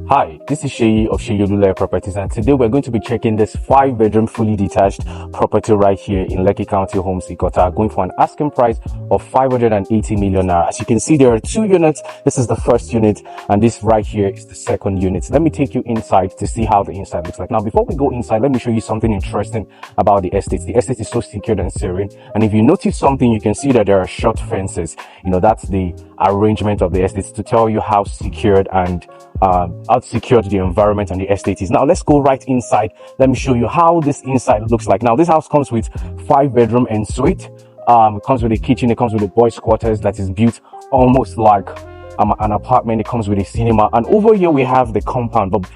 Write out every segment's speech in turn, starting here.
Hi, this is Sheyi of Sheyi Properties, and today we're going to be checking this 5-bedroom fully detached property right here in Lekki County Homes, Ikota, going for an asking price of 580 million naira. As you can see, there are 2 units. This is the first unit, and this right here is the second unit. Let me take you inside to see how the inside looks like. Now, before we go inside, let me show you something interesting about the estate. The estate is so secured and serene, and if you notice something, you can see that there are short fences. That's the arrangement of the estate to tell you how secured and how secured the environment and the estate is. Now let's go right inside. Let me show you how this inside looks like. Now this house comes with 5-bedroom en suite. It comes with a kitchen. It comes with a boys' quarters that is built almost like an apartment. It comes with a cinema, and over here we have the compound. But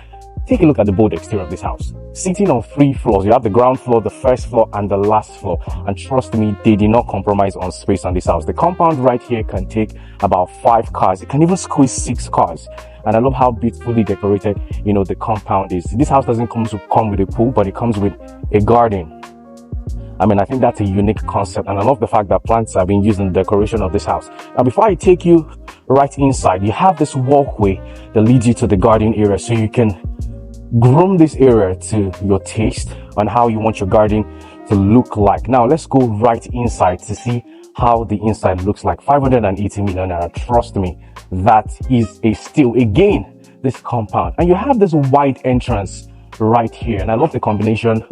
take a look at the bold exterior of this house. Sitting on 3 floors, you have the ground floor, the first floor, and the last floor. And trust me, they did not compromise on space on this house. The compound right here can take about 5 cars. It can even squeeze 6 cars. And I love how beautifully decorated, the compound is. This house doesn't come with a pool, but it comes with a garden. I think that's a unique concept, and I love the fact that plants are being used in the decoration of this house. Now, before I take you right inside, you have this walkway that leads you to the garden area, so you can groom this area to your taste on how you want your garden to look like. Now, let's go right inside to see how the inside looks like. 580 million naira. Trust me, that is a steal. Again, this compound, and you have this wide entrance right here, and I love the combination,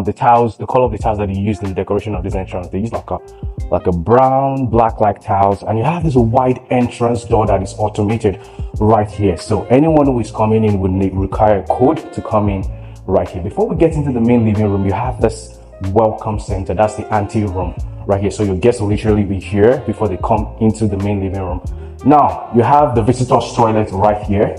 the tiles, the color of the tiles that you used in the decoration of this entrance. They use like a brown black like tiles, and you have this wide entrance door that is automated right here, so anyone who is coming in would require a code to come in right here. Before we get into the main living room, you have this welcome center. That's the ante room right here, so your guests will literally be here before they come into the main living room. Now you have the visitors toilet right here,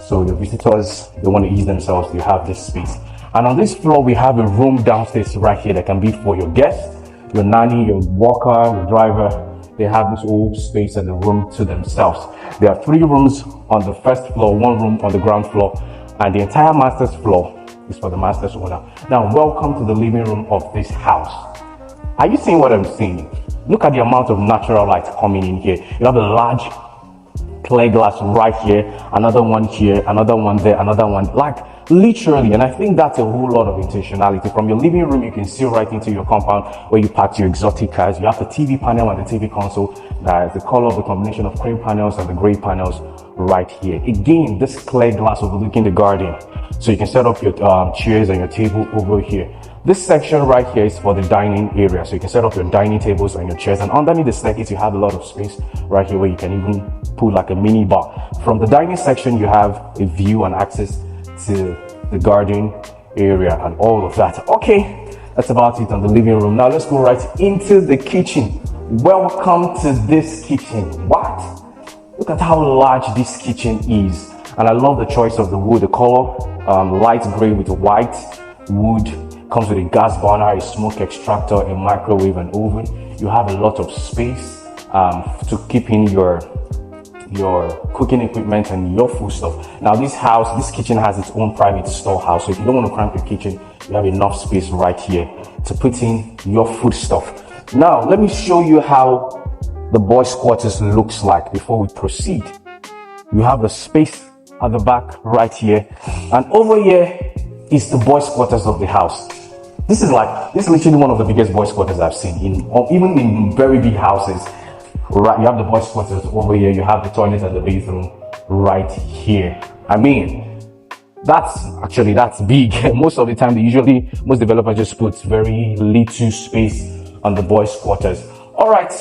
so the visitors, they want to ease themselves, you have this space. And on this floor we have a room downstairs right here that can be for your guests, your nanny, your walker, your driver. They have this whole space and the room to themselves. There are 3 rooms on the first floor, 1 room on the ground floor, and the entire master's floor is for the master's owner. Now welcome to the living room of this house. Are you seeing what I'm seeing? Look at the amount of natural light coming in here. You have a large clear glass right here, another one here, another one there, another one, like literally. And I think that's a whole lot of intentionality. From your living room, you can see right into your compound where you park your exotic cars. You have the TV panel and the TV console that is the color of the combination of cream panels and the gray panels right here. Again, this clear glass overlooking the garden, so you can set up your chairs and your table over here. This section right here is for the dining area, so you can set up your dining tables and your chairs, and underneath the staircase you have a lot of space right here where you can even put like a mini bar. From the dining section you have a view and access to the garden area and all of that. Okay, that's about it on the living room. Now let's go right into the kitchen. Welcome to this kitchen. What? Look at how large this kitchen is, and I love the choice of the wood. The color light gray with white wood. Comes with a gas burner, a smoke extractor, a microwave, and oven. You have a lot of space to keep in your cooking equipment and your food stuff. Now this kitchen has its own private storehouse, so if you don't want to cramp your kitchen, you have enough space right here to put in your food stuff. Now let me show you how the boys' quarters looks like before we proceed. You have the space at the back right here, and over here is the boys' quarters of the house. This is literally one of the biggest boys' quarters I've seen, even in very big houses. Right, you have the boys' quarters over here. You have the toilet and the bathroom right here. That's big. Most of the time, most developers just put very little space on the boys' quarters. All right,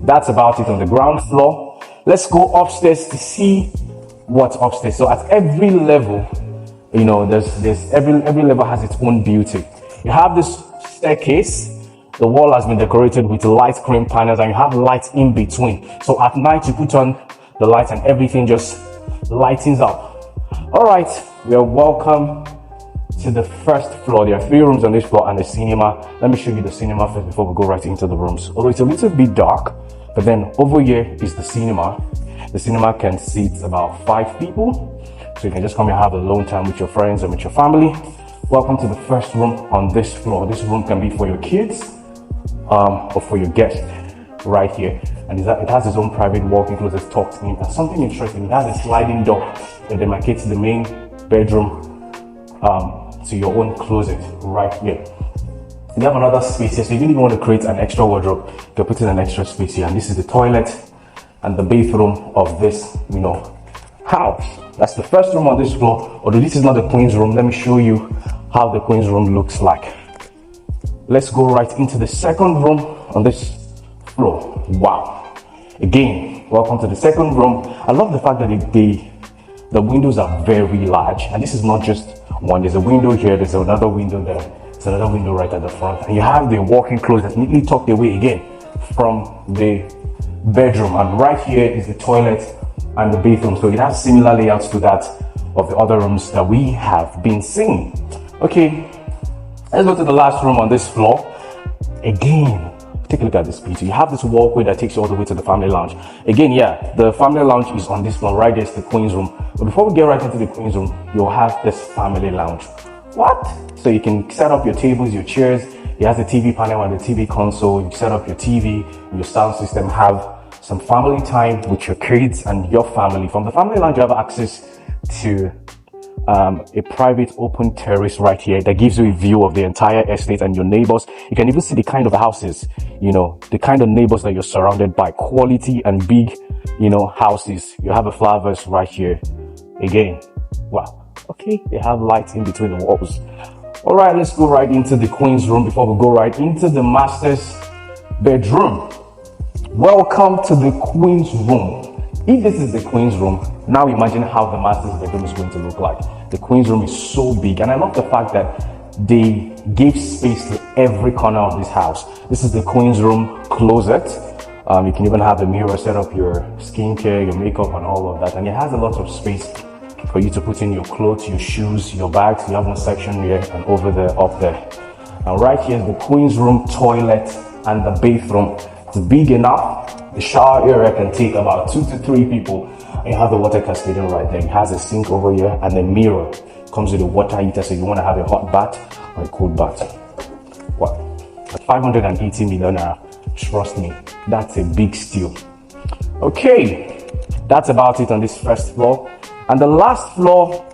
that's about it on the ground floor. Let's go upstairs to see what's upstairs. So at every level, there's every level has its own beauty. You have this staircase. The wall has been decorated with light cream panels, and you have lights in between. So at night you put on the lights and everything just lightens up. All right, we are welcome to the first floor. There are 3 rooms on this floor and a cinema. Let me show you the cinema first before we go right into the rooms. Although it's a little bit dark, but then over here is the cinema. The cinema can seat about 5 people. So you can just come and have alone time with your friends and with your family. Welcome to the first room on this floor. This room can be for your kids or for your guests. right here, and it has its own private walk-in closet tucked in. And something interesting, it has a sliding door that demarcates the main bedroom to your own closet right here. You have another space here, so if you even want to create an extra wardrobe, you can put in an extra space here. And this is the toilet and the bathroom of this, house. That's the first room on this floor. Although this is not the queen's room, let me show you how the queen's room looks like. Let's go right into the second room on this floor. Wow. Again, welcome to the second room. I love the fact that the windows are very large, and this is not just one. There's a window here, there's another window there, there's another window right at the front, and you have the walk-in closet neatly tucked away again from the bedroom. And right here is the toilet and the bathroom, so it has similar layouts to that of the other rooms that we have been seeing. Okay, let's go to the last room on this floor. Again, take a look at this beauty. You have this walkway that takes you all the way to the family lounge. Again, yeah, the family lounge is on this floor. Right there's the queen's room. But before we get right into the queen's room, you'll have this family lounge. What? So you can set up your tables, your chairs. It has a TV panel and the TV console. You set up your TV, your sound system, have some family time with your kids and your family. From the family lounge, you have access to a private open terrace right here that gives you a view of the entire estate and your neighbors. You can even see the kind of houses, the kind of neighbors that you're surrounded by, quality and big, houses. You have a flower vase right here. Again, wow. Okay, they have lights in between the walls. All right, let's go right into the queen's room before we go right into the master's bedroom. Welcome to the queen's room. If this is the queen's room, now imagine how the master's bedroom is going to look like. The queen's room is so big, and I love the fact that they gave space to every corner of this house. This is the queen's room closet. You can even have a mirror, set up your skincare, your makeup, and all of that. And it has a lot of space for you to put in your clothes, your shoes, your bags. You have one section here and over there, up there. And right here is the queen's room toilet and the bathroom. It's big enough. The shower area can take about 2 to 3 people. And you have the water cascading right there. It has a sink over here and a mirror. It comes with a water heater, so you want to have a hot bath or a cold bath. Wow. At 580 million naira, trust me, that's a big steal. Okay, that's about it on this first floor. And the last floor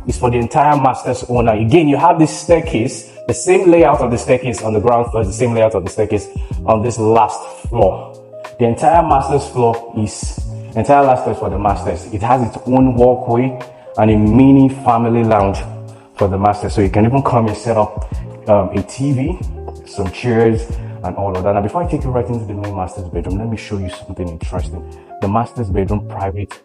is for the entire master's owner. Again, you have this staircase, the same layout of the staircase on the ground floor is the same layout of the staircase on this last floor. The entire master's floor is entire last floor for the masters. It has its own walkway and a mini family lounge for the masters. So you can even come and set up a TV, some chairs, and all of that. Now, before I take you right into the main master's bedroom, let me show you something interesting. The master's bedroom private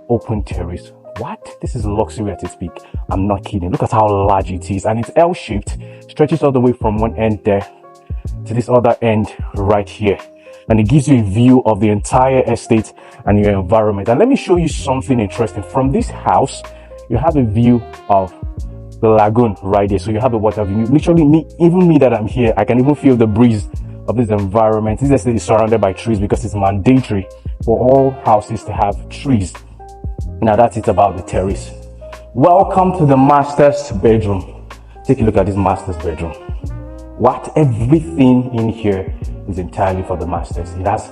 open terrace. What? This is luxury at its peak. I'm not kidding. Look at how large it is, and it's L-shaped, stretches all the way from one end there to this other end right here, and it gives you a view of the entire estate and your environment. And let me show you something interesting. From this house, you have a view of the lagoon right there, so you have a water view. Literally, even me that I'm here, I can even feel the breeze of this environment. This estate is surrounded by trees because it's mandatory for all houses to have trees. Now that's it about the terrace. Welcome to the master's bedroom. Take a look at this master's bedroom. What? Everything in here is entirely for the masters. It has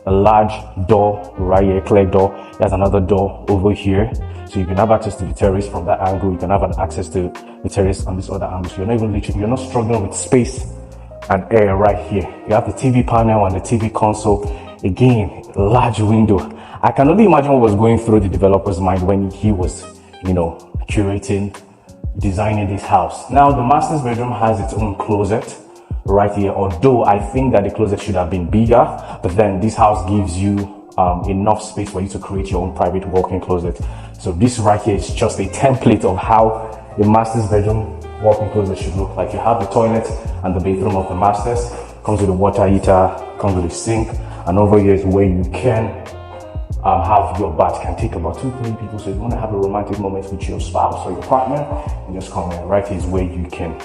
a large door right here, clear door. It has another door over here, so you can have access to the terrace from that angle. You can have access to the terrace on this other angle. So you're not struggling with space and air right here. You have the TV panel and the TV console. Again, large window. I can only imagine what was going through the developer's mind when he was, curating, designing this house. Now, the master's bedroom has its own closet right here, although I think that the closet should have been bigger, but then this house gives you enough space for you to create your own private walk-in closet. So this right here is just a template of how the master's bedroom walk-in closet should look like. You have the toilet and the bathroom of the masters, comes with a water heater, comes with a sink, and over here is where you can have your bath. Can take about 2 to 3 people. So if you want to have a romantic moment with your spouse or your partner, you just come in. Right here is where you can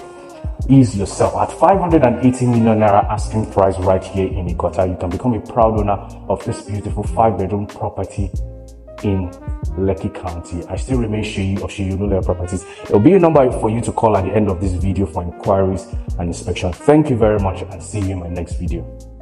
ease yourself. At 580 million naira asking price right here in Ikota, you can become a proud owner of this beautiful 5-bedroom property in Lekki County. I still remain Sheyi of Sheyi Oluleye Properties. There will be a number for you to call at the end of this video for inquiries and inspection. Thank you very much, and see you in my next video.